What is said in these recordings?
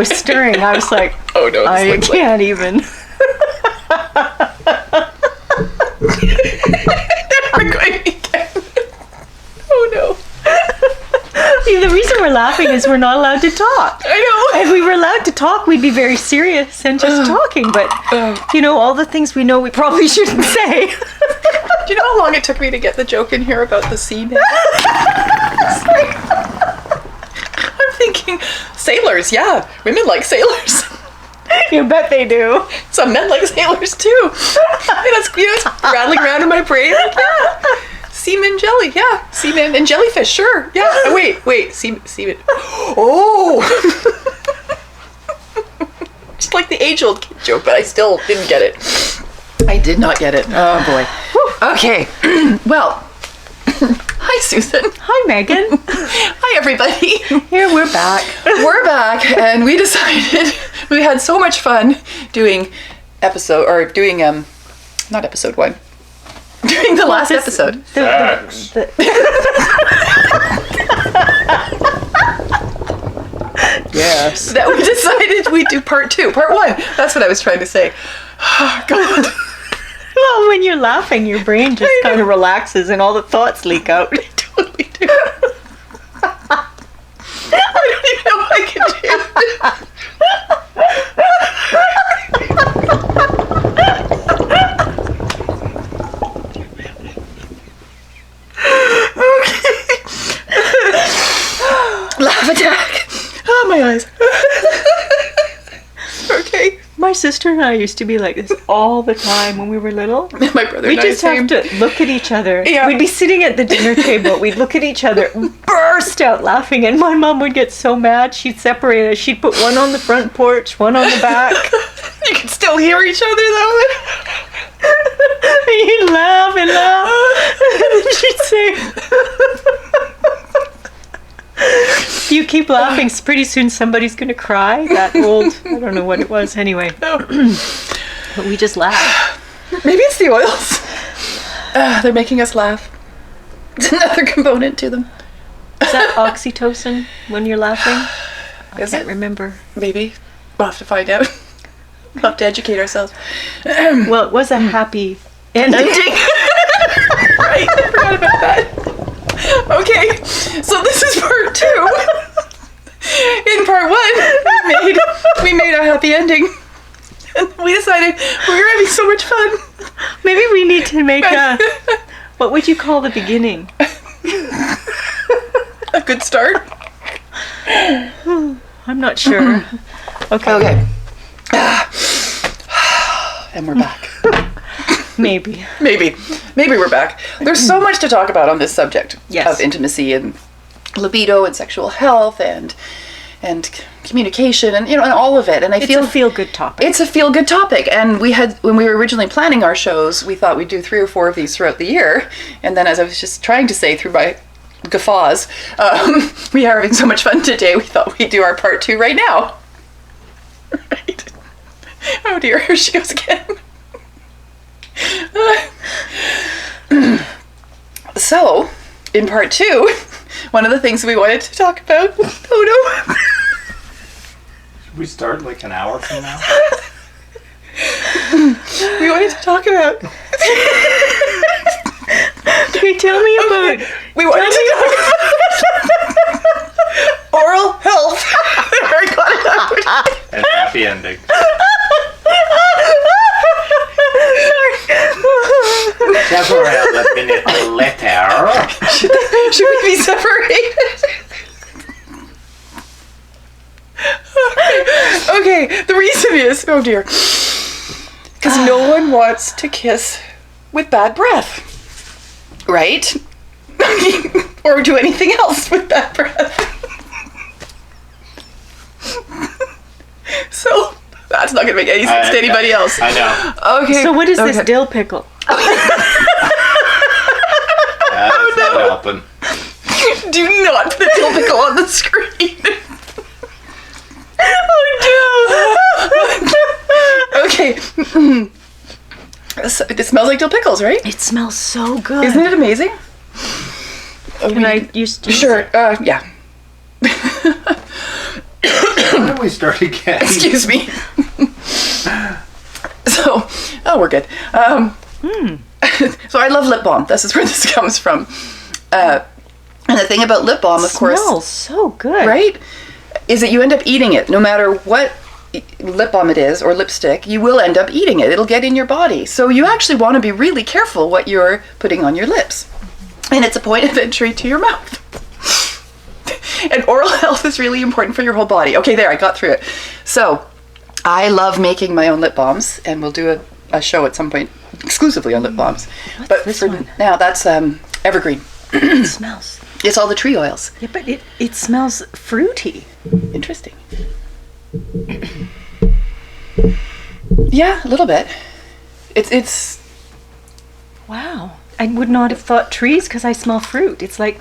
was stirring. I was like, oh no, I can't even. Never going again. Oh no. See, the reason we're laughing is we're not allowed to talk. I know. If we were allowed to talk, we'd be very serious and just talking. But, all the things we know we probably shouldn't say. Do you know how long it took me to get the joke in here about the seaman? I'm thinking, sailors, yeah. Women like sailors. You bet they do. Some men like sailors too. That's it's rattling around in my brain. Like, yeah. Seaman jelly, yeah. Seaman and jellyfish, sure. Yeah. Oh, wait. Seaman. Oh. Just like the age-old kid joke, but I still didn't get it. I did not get it. Oh boy. Okay. Well. Hi, Susan. Hi, Megan. Hi, everybody. Here, we're back. We're back, and we decided we had so much fun doing not episode 1. Doing the last episode. Yes. That we decided we'd do part 2. Part 1. That's what I was trying to say. Oh, God. Well, when you're laughing, your brain just kind of relaxes and all the thoughts leak out. They totally do. I don't even know what I can do. Laugh attack. Oh, my eyes. Okay. My sister and I used to be like this all the time when we were little. My brother We'd and I just have to look at each other. Yeah. We'd be sitting at the dinner table. We'd look at each other, burst out laughing, and my mom would get so mad. She'd separate us. She'd put one on the front porch, one on the back. You can still hear each other though. You'd laugh and laugh. And then she'd say, you keep laughing, pretty soon somebody's going to cry. That old, I don't know what it was anyway. No. But we just laugh. Maybe it's the oils. They're making us laugh. It's another component to them. Is that oxytocin when you're laughing? I Is can't it? remember. Maybe. We'll have to find out. We'll have to educate ourselves. Well, it was a happy ending. Right, I forgot about that. Okay, so this is part 2. In part 1, we made a happy ending. And we decided we were having so much fun. Maybe we need to make what would you call the beginning? A good start. I'm not sure. Okay. And we're back. Maybe we're back. There's so much to talk about on this subject Yes. of intimacy and libido and sexual health and communication and and all of it. And it's a feel-good topic. It's a feel-good topic. And when we were originally planning our shows, we thought we'd do 3 or 4 of these throughout the year. And then, as I was just trying to say through my guffaws, we are having so much fun today. We thought we'd do our part 2 right now. Right. Oh dear, here she goes again. So, in part 2, one of the things we wanted to talk about. Oh no! Should we start like an hour from now? We wanted to talk about. Okay, tell me about. We wanted to talk about oral health. Very glad I got it. And happy ending. Separate the minute later. Should we be separated? Okay, the reason is, oh dear, because no one wants to kiss with bad breath, right? Or do anything else with bad breath. So that's not going to make any sense to anybody else. I know. Okay. So what is this dill pickle? That's not helping. Do not put the dill pickle on the screen. Oh no. Okay. So, it smells like dill pickles, right? It smells so good. Isn't it amazing? Can I use Sure. Yeah. Why don't we start again? Excuse me. So, we're good. So I love lip balm. This is where this comes from. And the thing about lip balm, of course, smells so good. right, is that you end up eating it. No matter what lip balm it is or lipstick, you will end up eating it. It'll get in your body. So you actually want to be really careful what you're putting on your lips. And it's a point of entry to your mouth. And oral health is really important for your whole body. Okay, there, I got through it. So I love making my own lip balms, and we'll do a show at some point exclusively on lip balms. What's this one? Now, that's evergreen. It smells. It's all the tree oils. Yeah, but it smells fruity. Interesting. Yeah, a little bit. It's Wow. I would not have thought trees because I smell fruit. It's like,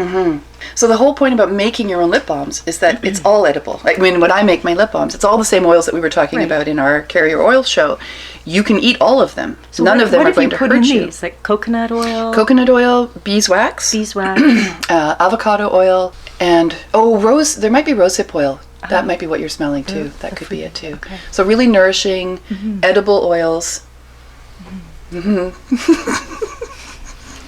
So the whole point about making your own lip balms is that it's all edible. Like, I mean, when I make my lip balms, it's all the same oils that we were talking Right. about in our Carrier Oil show. You can eat all of them. so None what, of them what are have going you to put hurt in you. these? Like coconut oil, Coconut oil, beeswax, beeswax. avocado oil, and rose. There might be rosehip oil. That might be what you're smelling too. That could be it too. Okay. So really nourishing, edible oils.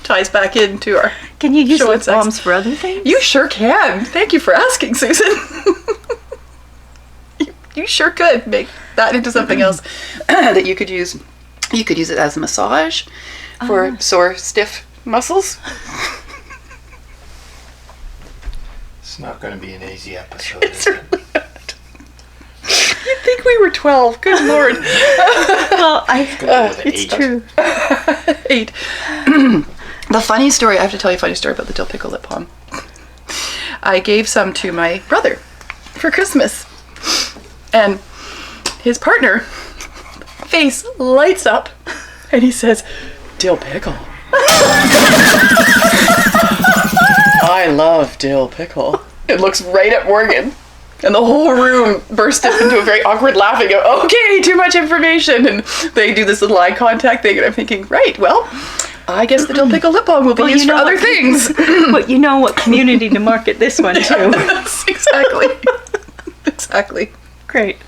Ties back into our. Can you use Show lip and sex. balms for other things? You sure can. Thank you for asking, Susan. you sure could make that into something else that you could use. You could use it as a massage for sore, stiff muscles. It's not going to be an easy episode. It's really not. You'd think we were 12. Good Lord. Well, It's true. 8. The funny story, I have to tell you a funny story about the dill pickle lip balm. I gave some to my brother for Christmas. And his partner, face lights up, and he says, "Dill pickle." I love dill pickle. It looks right at Morgan. And the whole room burst into a very awkward laughing of, okay, too much information. And they do this little eye contact thing, and I'm thinking, right, well, I guess the dill pickle lip balm will be used for other things. But you know what community to market this one to. Yes, exactly. Exactly. Great.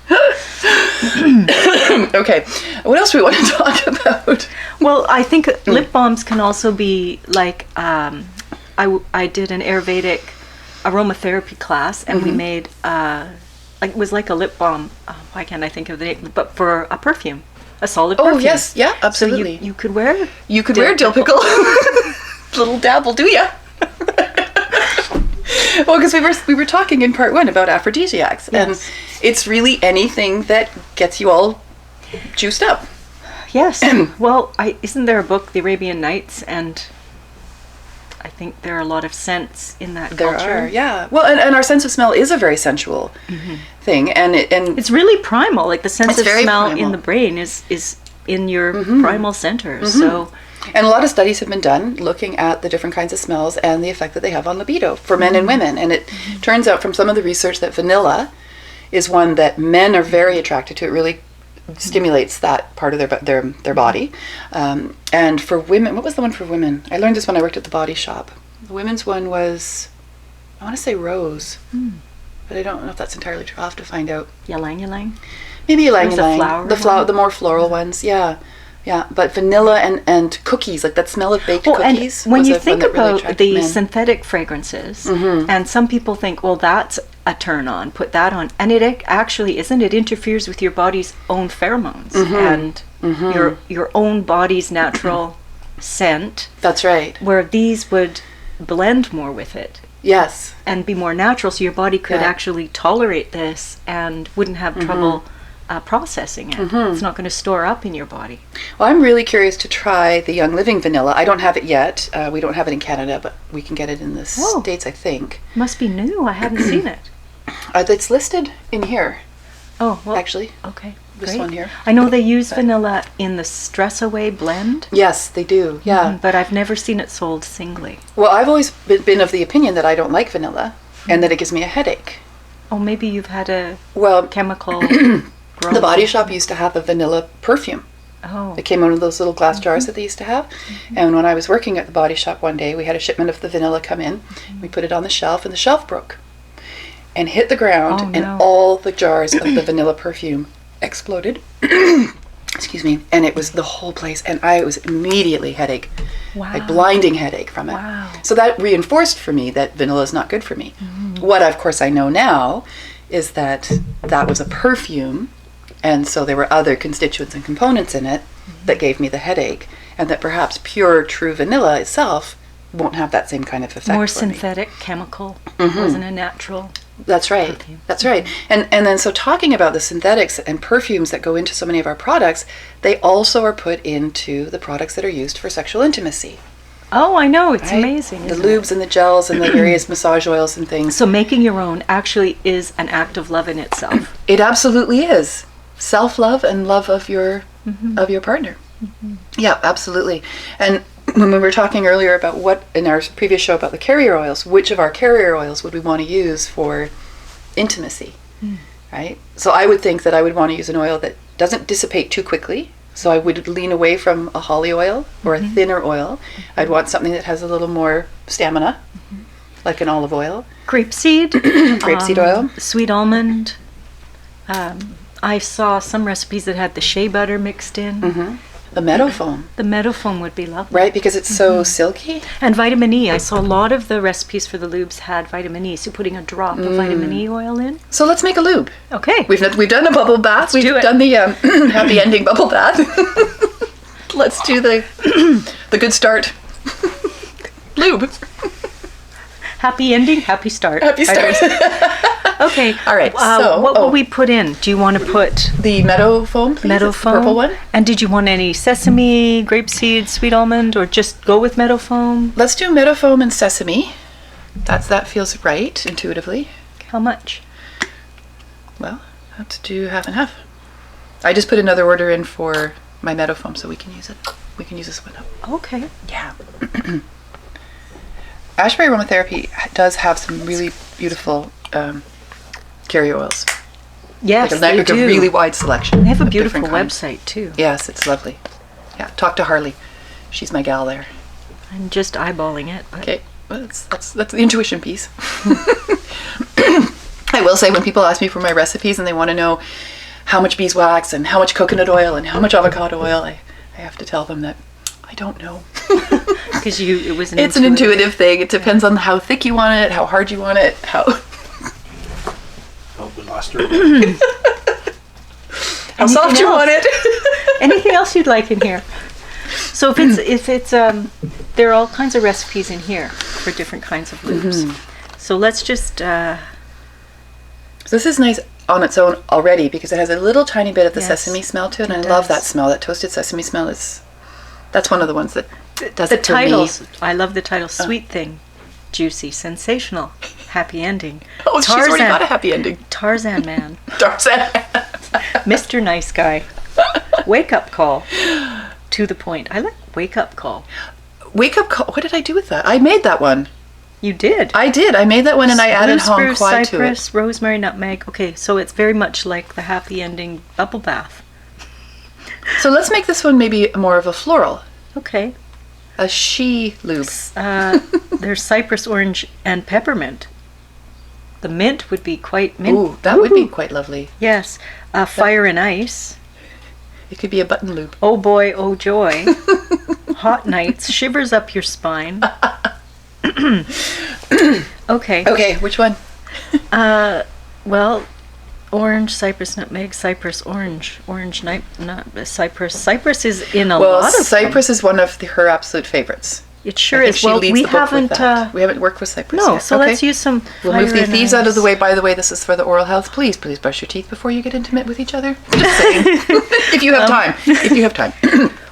Okay, what else do we want to talk about? Well, I think lip balms can also be like, I did an Ayurvedic aromatherapy class, and we made, it was like a lip balm, why can't I think of the name, but for a perfume, a solid perfume. Oh, yes, yeah, absolutely. So you could wear You could wear dill pickle. Little dabble, do ya? Well, because we were talking in part 1 about aphrodisiacs, and it's really anything that gets you all juiced up. Yes. Well, isn't there a book, The Arabian Nights, and I think there are a lot of scents in that There culture. are, yeah. Well, and our sense of smell is a very sensual thing, and It's really primal. Like the sense It's of very smell primal. in the brain is in your primal centers. So and a lot of studies have been done looking at the different kinds of smells and the effect that they have on libido for men and women. And it turns out from some of the research that vanilla is one that men are very attracted to. It really stimulates that part of their body. And for women, what was the one for women? I learned this when I worked at the Body Shop. The women's one was, I want to say rose, but I don't know if that's entirely true. I'll have to find out. ylang ylang. Maybe ylang There's a ylang. flower one? The more floral ones, yeah. Yeah, but vanilla and cookies, like that smell of baked Well, and cookies. when was you one think that really about attracted the men. synthetic fragrances, and some people think, well, that's a turn on, put that on. And it actually isn't. It interferes with your body's own pheromones and your own body's natural scent, That's right. where these would blend more with it Yes. and be more natural, so your body could Yeah. actually tolerate this and wouldn't have trouble processing it. It's not going to store up in your body. Well, I'm really curious to try the Young Living vanilla. I don't have it yet. We don't have it in Canada, but we can get it in the Oh. States, I think. Must be new. I hadn't seen it. It's listed in here, Oh, well, actually. okay. This Great. one here. I know they use vanilla in the Stress Away blend, Yes, they do. Yeah. but I've never seen it sold singly. Well, I've always been of the opinion that I don't like vanilla and that it gives me a headache. Oh, maybe you've had a Well, chemical growth. the Body Shop used to have a vanilla perfume. Oh, It came out of those little glass jars that they used to have. And when I was working at the Body Shop one day, we had a shipment of the vanilla come in. We put it on the shelf, and the shelf broke. and hit the ground, Oh, and no. all the jars of the vanilla perfume exploded. Excuse me. And it was the whole place, and I was immediately headache, Wow. like blinding headache from it. Wow. So that reinforced for me that vanilla is not good for me. What, of course, I know now is that that was a perfume, and so there were other constituents and components in it that gave me the headache, and that perhaps pure, true vanilla itself won't have that same kind of effect. More for me. synthetic, chemical. Wasn't a natural. That's right. Perfume. That's right. And then so talking about the synthetics and perfumes that go into so many of our products, they also are put into the products that are used for sexual intimacy. Oh, I know. It's Right? amazing. The isn't it? lubes and the gels and the various massage oils and things. So making your own actually is an act of love in itself. It absolutely is. Self-love and love of your partner. Yeah, absolutely. And when we were talking earlier about what in our previous show about the carrier oils, which of our carrier oils would we want to use for intimacy, right? So I would think that I would want to use an oil that doesn't dissipate too quickly. So I would lean away from a holly oil or a thinner oil. I'd want something that has a little more stamina, like an olive oil. Grapeseed. Grapeseed oil. Sweet almond. I saw some recipes that had the shea butter mixed in. The meadow foam, The meadow foam would be lovely. right? Because it's so silky. And vitamin E. I saw a lot of the recipes for the lubes had vitamin E. So putting a drop of vitamin E oil in. So let's make a lube. Okay. We've done a bubble bath. We've do it. done the happy ending bubble bath. Let's do the good start. Lube. Happy ending, happy start. Happy start. Okay. All right, so- what will we put in? Do you want to put The meadow foam, please. meadow It's the foam? purple one. And did you want any sesame, grapeseed, sweet almond, or just go with meadow foam? Let's do meadow foam and sesame. That feels right intuitively. How much? Well, I have to do half and half. I just put another order in for my meadow foam, so we can use it. We can use this one up. Okay. Yeah. Ashbury Aromatherapy does have some really beautiful carrier oils. Yes, Like they a do. really wide selection. They have a of beautiful different kinds. website too. Yes, it's lovely. Yeah, talk to Harley. She's my gal there. I'm just eyeballing it. But Okay, well, that's the intuition piece. I will say when people ask me for my recipes and they want to know how much beeswax and how much coconut oil and how much avocado oil, I have to tell them that I don't know. Because it was It's an intuitive thing. It depends on how thick you want it, how hard you want it, how Oh, we lost her. how soft you else? want it. Anything else you'd like in here? So if it's there are all kinds of recipes in here for different kinds of lubes. So let's just This is nice on its own already because it has a little tiny bit of the Yes, sesame smell to it, and it I love does. that smell. That toasted sesame smell that's one of the ones that does the it for me. titles. I love the title. Sweet thing, juicy, sensational, happy ending. Oh, she's already got a happy ending. Tarzan man, Tarzan. Mr. Nice Guy, wake up call, to the point. I like wake up call. Wake up call. What did I do with that? I made that one. You did. I did. I made that one and I added Blue Hong spruce, Kwai to it. cypress, rosemary, nutmeg. Okay, so it's very much like the happy ending bubble bath. So let's make this one maybe more of a floral. Okay. A she lube. There's cypress, orange, and peppermint. The mint would be quite mint. Ooh, that would be quite lovely. Yes. Fire and ice. It could be a button lube. Oh boy, oh joy. Hot nights. Shivers up your spine. Okay. Okay, which one? Well, orange, cypress, nutmeg, cypress, orange, cypress. Cypress is in a Well, lot of cypress is one of her absolute favorites. them. It sure I think is. she Well, leads we the book with haven't. that. We haven't worked with cypress No, yet. so Okay. let's use some. We'll move fire the and thieves out of the ice. way. By the way, this is for the oral health. Please brush your teeth before you get intimate with each other. Just saying. If you have time. If you have time.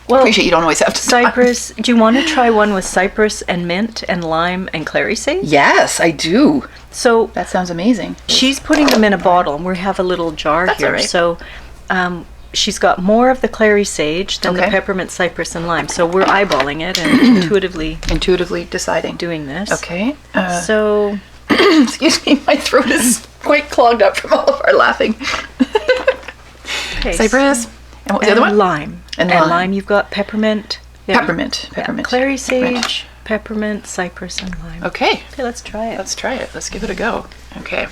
Well, Appreciate you don't always have to time. cypress. Do you want to try one with cypress and mint and lime and clary sage? Yes, I do. So That sounds amazing. she's putting them in a bottle, and we have a little jar That's here. all right. So she's got more of the clary sage than the Okay. peppermint, cypress, and lime. So we're eyeballing it and Intuitively deciding. doing this. Okay. So Excuse me, my throat is quite clogged up from all of our laughing. okay, Cypress. And what was the other one? Lime. And And lime. lime. You've got peppermint. Yeah. Peppermint. Yeah, Peppermint. clary sage, peppermint, cypress, and lime. Okay. Okay, let's try it. Let's try it. Let's give it a go. Okay.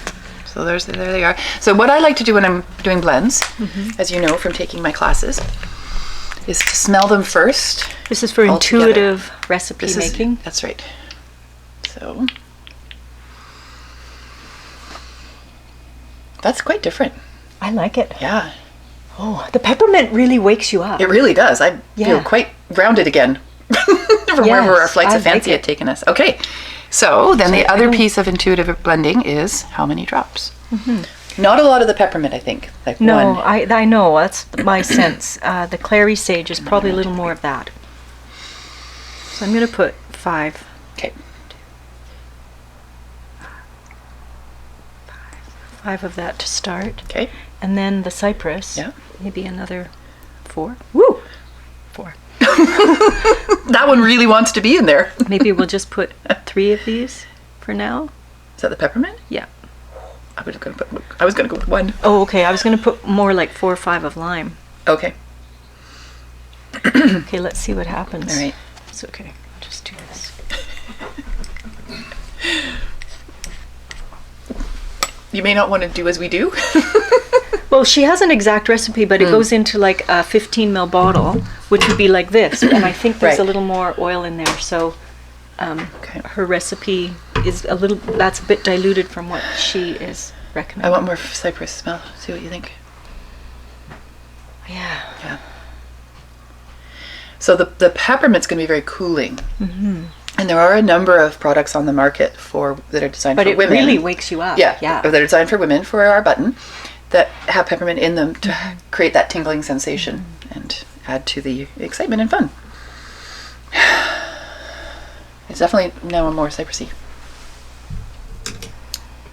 So there they are. So what I like to do when I'm doing blends, as you know from taking my classes, is to smell them first. This is for intuitive recipe making. That's right. So that's quite different. I like it. Yeah. Oh, the peppermint really wakes you up. It really does. I feel quite grounded again from wherever our flights of fancy had taken us. Okay. So then the other piece of intuitive blending is how many drops? Not a lot of the peppermint, I think. Like no, one. I know. That's my sense. The clary sage is probably a little more of that. So I'm going to put 5. Okay. 5 of that to start. Okay. And then the cypress. Yeah. Maybe another 4. Woo! 4. That one really wants to be in there. Maybe we'll just put 3 of these for now. Is that the peppermint? Yeah. I was going to go with 1. Oh, okay. I was going to put more like 4 or 5 of lime. Okay. Okay, let's see what happens. All right. It's okay. I'll just do this. You may not want to do as we do. Well, she has an exact recipe, but it goes into like a 15 ml bottle, which would be like this. And I think there's a little more oil in there. So her recipe is that's a bit diluted from what she is recommending. I want more cypress smell. See what you think. Yeah. So the peppermint's going to be very cooling. And there are a number of products on the market that are designed for women. But it really wakes you up. Yeah. That are designed for women for our button that have peppermint in them to create that tingling sensation and add to the excitement and fun. It's definitely now more cypressy.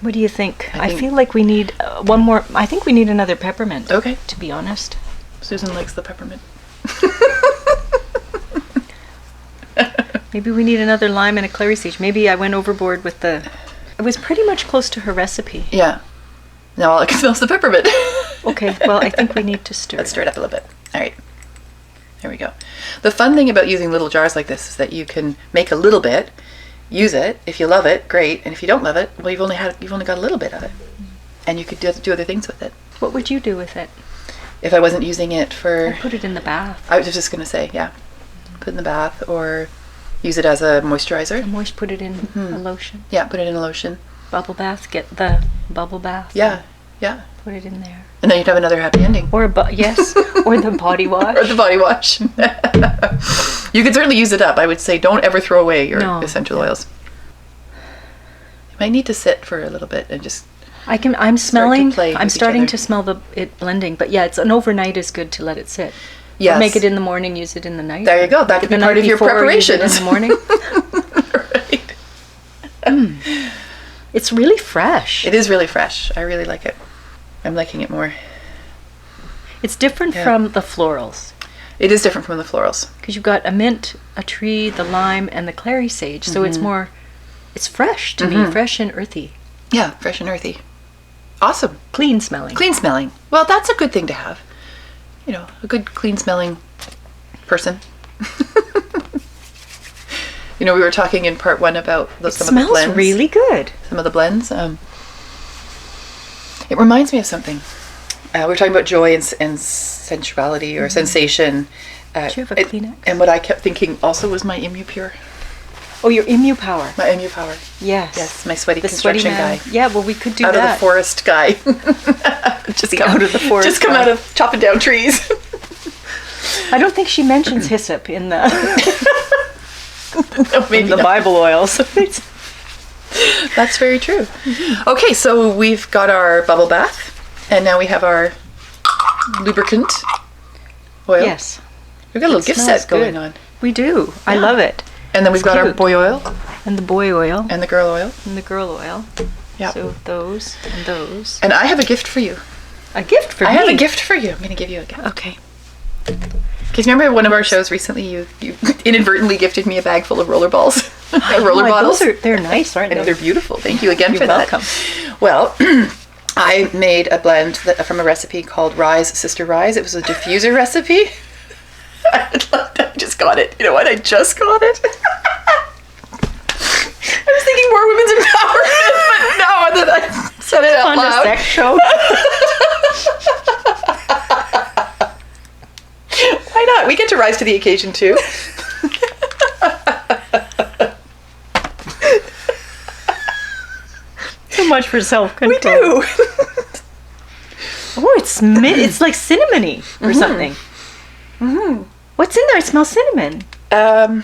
What do you think? I feel like we need one more. I think we need another peppermint. Okay. To be honest. Susan likes the peppermint. Maybe we need another lime and a clary sage. Maybe I went overboard with the... It was pretty much close to her recipe. Yeah. Now all I can smell is the peppermint. Okay, well, I think we need to stir. Let's stir it up a little bit. All right. There we go. The fun thing about using little jars like this is that you can make a little bit, use it. If you love it, great. And if you don't love it, well, you've only got a little bit of it. And you could do other things with it. What would you do with it? If I wasn't using it for... I'd put it in the bath. I was just going to say, yeah. Put it in the bath or use it as a moisturizer. Put it in a lotion. Yeah, put it in a lotion. Bubble bath. Get the bubble bath. Yeah. Put it in there. And then you'd have another happy ending. Or yes, or the body wash. Or the body wash. You could certainly use it up. I would say don't ever throw away your essential oils. You might need to sit for a little bit and just... I'm starting to smell it blending. But yeah, it's an overnight is good to let it sit. Yes. Or make it in the morning, use it in the night. There you go. That could be part of your preparation. In the morning. Right. It's really fresh. It is really fresh. I really like it. I'm liking it more. It's different from the florals. It is different from the florals. Because you've got a mint, a tree, the lime, and the clary sage. So it's fresh to me, fresh and earthy. Yeah, fresh and earthy. Awesome. Clean smelling. Clean smelling. Well, that's a good thing to have. You know, a good clean smelling person. You know, we were talking in part 1 about some of the blends. It smells really good. Some of the blends. It reminds me of something. We were talking about joy and sensuality or sensation. Do you have a Kleenex? And what I kept thinking also was my ImmuPure. Oh, your Immu Power. My Immu Power. Yes. Yes, my sweaty the construction sweaty guy. Yeah, well, we could do out that. Out of the forest guy. Out of the forest. Just come out of chopping down trees. I don't think she mentions hyssop in the no, maybe in the not. Bible oils. That's very true. Okay, so we've got our bubble bath, and now we have our lubricant oil. Yes. We've got a little gift set going on. We do. Yeah. I love it. And then we've got our boy oil. And the boy oil. And the girl oil. And the girl oil. Yeah. So those and those. And I have a gift for you. A gift for me? I have a gift for you. I'm going to give you a gift. Okay. Because remember one of our shows recently, you inadvertently gifted me a bag full of roller balls. Roller bottles. They're nice, aren't they? They're beautiful. Thank you again for that. You're welcome. Well, I made a blend from a recipe called Rise, Sister Rise. It was a diffuser recipe. I just got it. You know what? I just got it. I was thinking more women's empowerment, but no, that Said it out On a loud. sex show. Why not? We get to rise to the occasion too. So much for self-control. We do. Oh, it's like cinnamony or something. Mm-hmm. What's in there? It smells cinnamon. I'll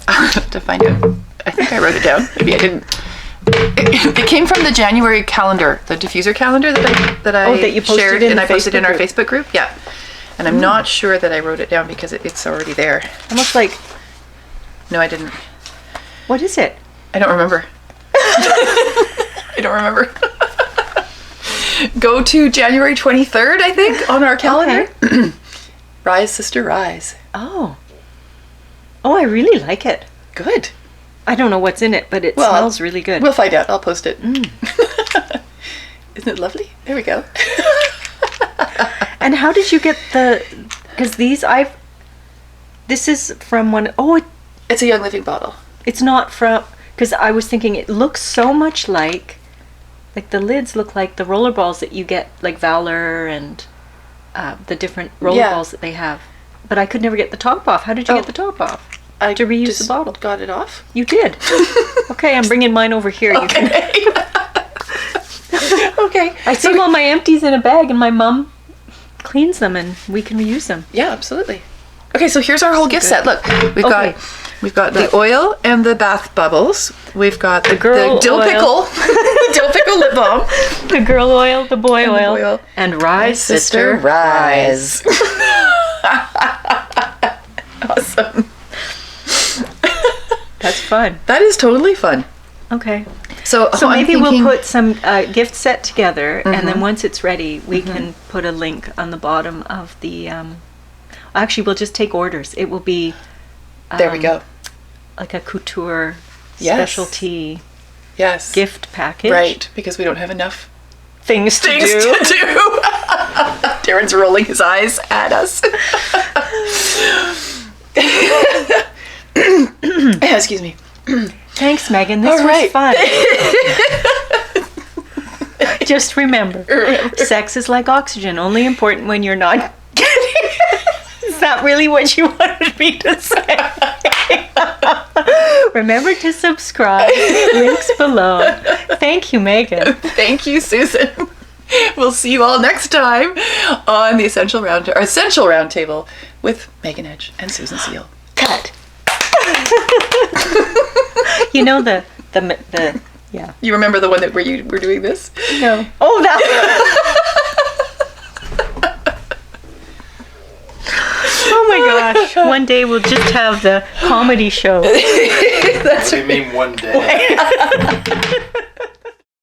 have to find out. I think I wrote it down. Maybe I didn't. It came from the January calendar, the diffuser calendar that I that you posted shared in and the I posted in Facebook our group. Facebook group. Yeah, and I'm not sure that I wrote it down because it's already there. Almost like, No, I didn't. what is it? I don't remember. I don't remember. Go to January 23rd, I think, on our calendar. Okay. Rise, sister, rise. Oh, I really like it. Good. I don't know what's in it, but it Well, smells really good. We'll find out. I'll post it. Isn't it lovely? There we go. And how did you get because this is from one, It's a Young Living bottle. it's not from, because I was thinking it looks so much like the lids look like the roller balls that you get, like Valor and the different roller Yeah. balls that they have. But I could never get the top off. How did you get the top off? I To reuse just the bottle. got it off. You did. Okay, I'm bringing mine over here. You can, Okay. I save all my empties in a bag, and my mom cleans them, and we can reuse them. Yeah, absolutely. Okay, so here's our whole gift set. Look, we've Okay. got the oil and the bath bubbles. We've got the girl dill oil. pickle, dill pickle lip balm, The girl oil, the boy And the oil, boy oil. and rise, sister, rise. Awesome. That's fun. That is totally fun. Okay. So I'm Maybe thinking- we'll put some gift set together, and then once it's ready, we can put a link on the bottom of the. Actually, we'll just take orders. It will be. There we go. Like a couture Yes. specialty Yes. gift package. Right, because we don't have enough Things to things do. to do. Darren's rolling his eyes at us. Excuse me. Thanks, Megan. This All right. was fun. Just remember, sex is like oxygen, only important when you're not getting it. Is that really what you wanted me to say? Remember to subscribe. Links below. Thank you, Megan. Thank you, Susan. We'll see you all next time on the Essential Roundtable with Megan Edge and Susan Seal. Cut. You know the yeah. You remember the one that where you were doing this? No. Oh, that Oh my gosh. One day we'll just have the comedy show. You mean one day.